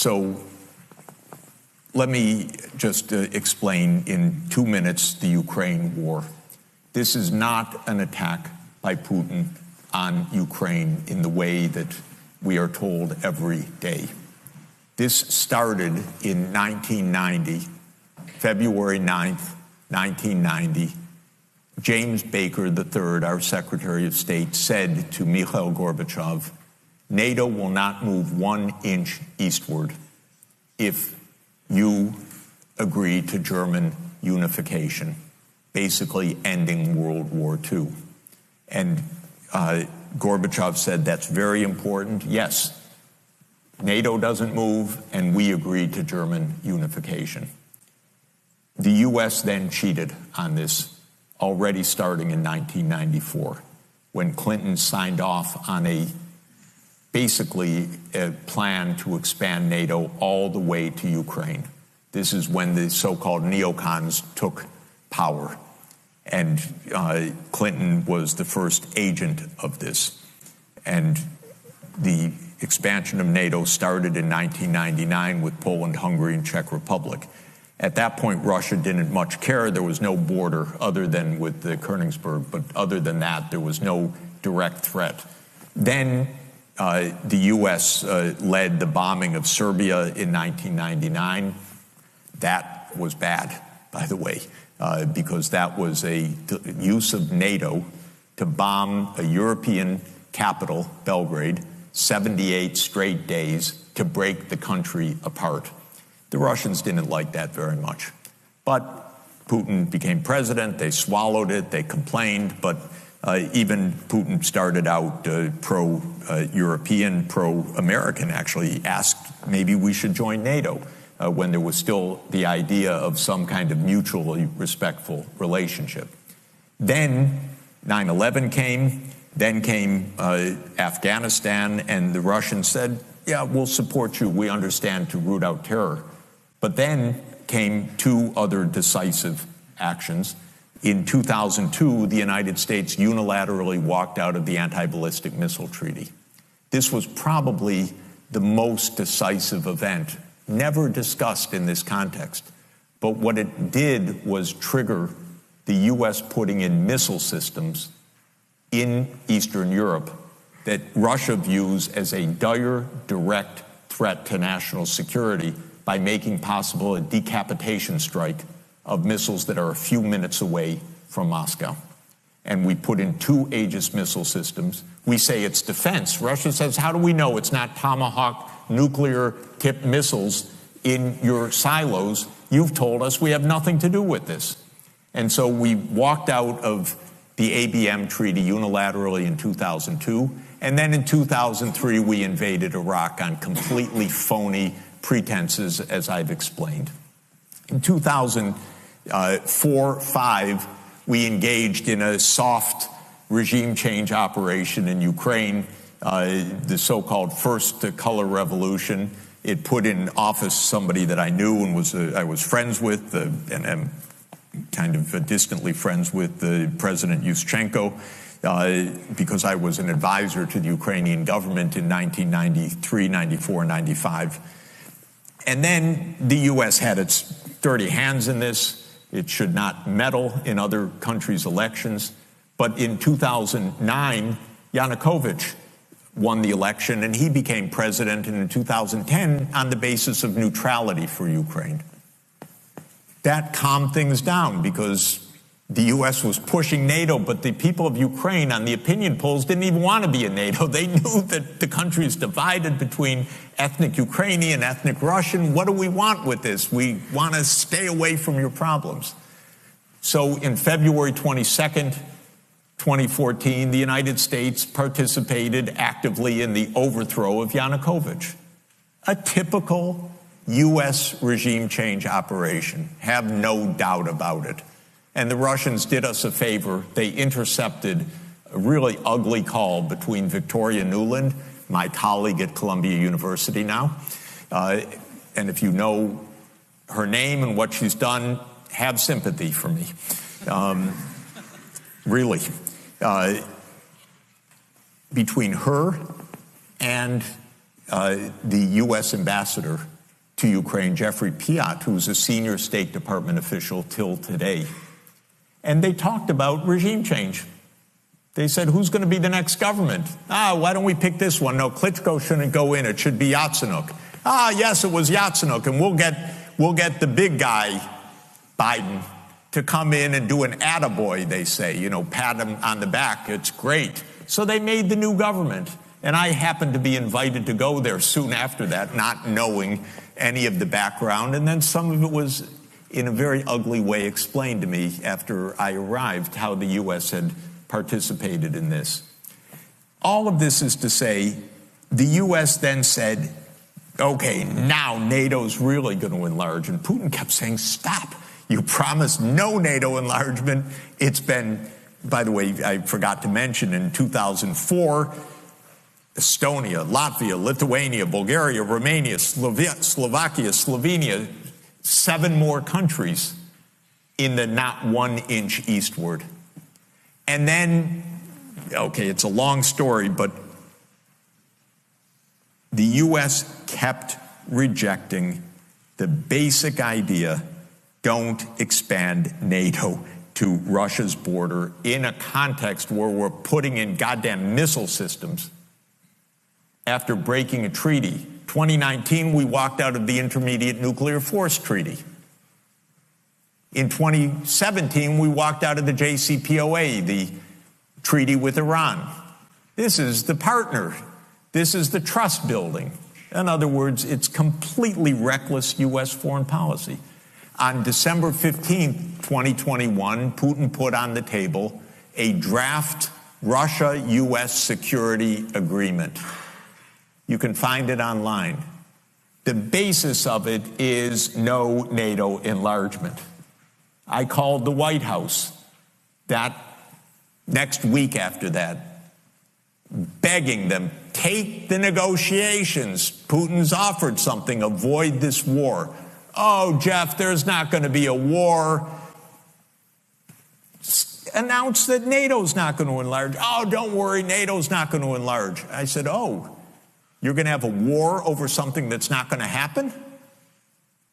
So let me just explain in 2 minutes the Ukraine war. This is not an attack by Putin on Ukraine in the way that we are told every day. This started in 1990, February 9th, 1990. James Baker III, our Secretary of State, said to Mikhail Gorbachev, NATO will not move 1 inch eastward if you agree to German unification, basically ending World War II. And Gorbachev said, that's very important. Yes, NATO doesn't move, and we agreed to German unification. The U.S. then cheated on this, already starting in 1994, when Clinton signed off on basically a plan to expand NATO all the way to Ukraine. This is when the so-called neocons took power, and Clinton was the first agent of this. And the expansion of NATO started in 1999 with Poland, Hungary, and Czech Republic. At that point, Russia didn't much care. There was no border other than with the Königsberg, but other than that, there was no direct threat. Then the U.S. led the bombing of Serbia in 1999. That was bad, by the way, because that was a use of NATO to bomb a European capital, Belgrade, 78 straight days to break the country apart. The Russians didn't like that very much. But Putin became president, they swallowed it, they complained, but even Putin started out pro-European, pro-American, actually asked maybe we should join NATO when there was still the idea of some kind of mutually respectful relationship. Then 9/11 came, then came Afghanistan, and the Russians said, yeah, we'll support you, we understand, to root out terror. But then came 2 other decisive actions. In 2002, the United States unilaterally walked out of the anti-ballistic missile treaty. This was probably the most decisive event, never discussed in this context. But what it did was trigger the U.S. putting in missile systems in Eastern Europe that Russia views as a dire, direct threat to national security by making possible a decapitation strike of missiles that are a few minutes away from Moscow. And we put in 2 Aegis missile systems. We say it's defense. Russia says, how do we know it's not Tomahawk nuclear-tipped missiles in your silos? You've told us we have nothing to do with this. And so we walked out of the ABM treaty unilaterally in 2002. And then in 2003, we invaded Iraq on completely phony pretenses, as I've explained. In 2004-05, we engaged in a soft regime change operation in Ukraine, the so-called First Color Revolution. It put in office somebody that I knew and I was friends with, and am kind of distantly friends with President Yushchenko, because I was an advisor to the Ukrainian government in 1993, 94, 95. And then the U.S. had its dirty hands in this. It should not meddle in other countries' elections. But in 2009, Yanukovych won the election, and he became president, and in 2010, on the basis of neutrality for Ukraine. That calmed things down because the U.S. was pushing NATO, but the people of Ukraine on the opinion polls didn't even want to be in NATO. They knew that the country is divided between ethnic Ukrainian, ethnic Russian. What do we want with this? We want to stay away from your problems. So in February 22nd, 2014, the United States participated actively in the overthrow of Yanukovych. A typical U.S. regime change operation, have no doubt about it. And the Russians did us a favor. They intercepted a really ugly call between Victoria Nuland, my colleague at Columbia University now. And if you know her name and what she's done, have sympathy for me. Really. Between her and the U.S. ambassador to Ukraine, Jeffrey Piat, who's a senior State Department official till today. And they talked about regime change. They said, who's going to be the next government? Why don't we pick this one? No, Klitschko shouldn't go in. It should be Yatsenyuk. Yes, it was Yatsenyuk, and we'll get the big guy, Biden, to come in and do an attaboy, they say, pat him on the back. It's great. So they made the new government. And I happened to be invited to go there soon after that, not knowing any of the background. And then some of it was in a very ugly way explained to me after I arrived, how the U.S. had participated in this. All of this is to say, the U.S. then said, okay, now NATO's really going to enlarge. And Putin kept saying, stop. You promised no NATO enlargement. It's been, by the way, I forgot to mention, in 2004, Estonia, Latvia, Lithuania, Bulgaria, Romania, Slovakia, Slovenia, 7 more countries in the not 1 inch eastward. And then, okay, it's a long story, but the U.S. kept rejecting the basic idea, don't expand NATO to Russia's border in a context where we're putting in goddamn missile systems. After breaking a treaty, 2019, we walked out of the Intermediate Nuclear Force Treaty. In 2017, we walked out of the JCPOA, the treaty with Iran. This is the partner. This is the trust building. In other words, it's completely reckless U.S. foreign policy. On December 15th, 2021, Putin put on the table a draft Russia-U.S. security agreement. You can find it online. The basis of it is no NATO enlargement. I called the White House that next week after that, begging them, take the negotiations. Putin's offered something, avoid this war. Oh, Jeff, there's not going to be a war. Announce that NATO's not going to enlarge. Oh, don't worry, NATO's not going to enlarge. I said, oh, you're going to have a war over something that's not going to happen?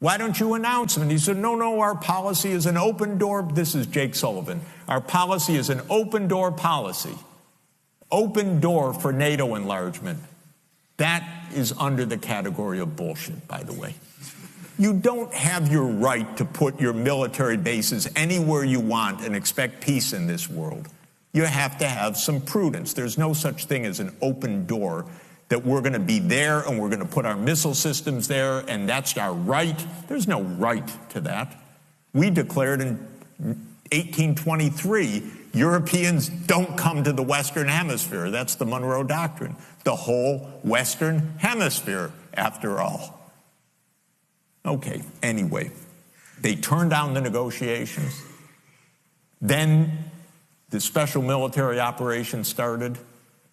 Why don't you announce them? And he said, no, our policy is an open door. This is Jake Sullivan. Our policy is an open door policy. Open door for NATO enlargement. That is under the category of bullshit, by the way. You don't have your right to put your military bases anywhere you want and expect peace in this world. You have to have some prudence. There's no such thing as an open door that we're going to be there and we're going to put our missile systems there and that's our right. There's no right to that. We declared in 1823, Europeans don't come to the Western Hemisphere. That's the Monroe Doctrine. The whole Western Hemisphere, after all. Okay, anyway, they turned down the negotiations. Then the special military operation started.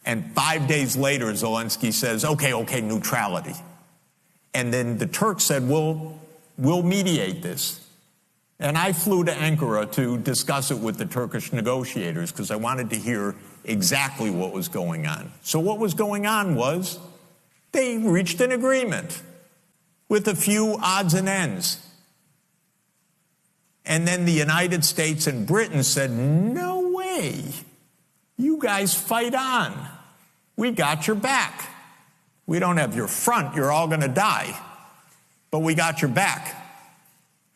And 5 days later, Zelensky says, okay, neutrality. And then the Turks said, we'll mediate this. And I flew to Ankara to discuss it with the Turkish negotiators because I wanted to hear exactly what was going on. So what was going on was they reached an agreement with a few odds and ends. And then the United States and Britain said, no way. You guys fight on. We got your back. We don't have your front. You're all going to die. But we got your back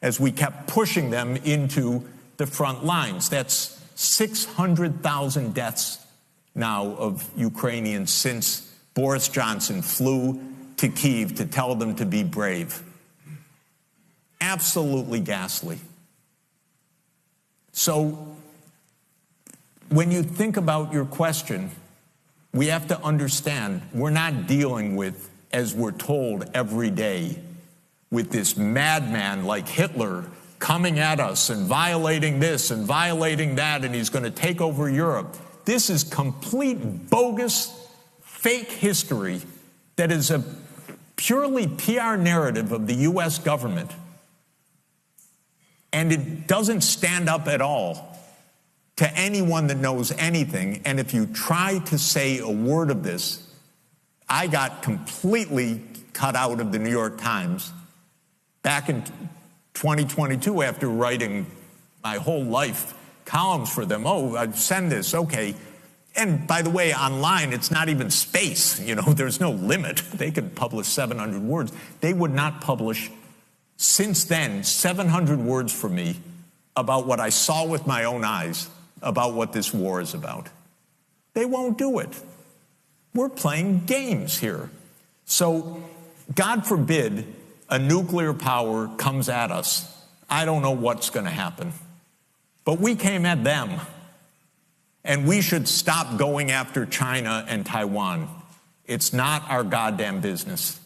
as we kept pushing them into the front lines. That's 600,000 deaths now of Ukrainians since Boris Johnson flew to Kyiv to tell them to be brave. Absolutely ghastly. So when you think about your question, we have to understand we're not dealing with, as we're told every day, with this madman like Hitler coming at us and violating this and violating that, and he's going to take over Europe. This is complete bogus, fake history that is a purely PR narrative of the U.S. government. And it doesn't stand up at all to anyone that knows anything. And if you try to say a word of this I got completely cut out of the New York Times back in 2022 after writing my whole life columns for them. Oh, I'd send this, okay. And by the way, online, it's not even space. There's no limit. They could publish 700 words. They would not publish, since then, 700 words for me about what I saw with my own eyes about what this war is about. They won't do it. We're playing games here. So, God forbid a nuclear power comes at us. I don't know what's going to happen. But we came at them. And we should stop going after China and Taiwan. It's not our goddamn business.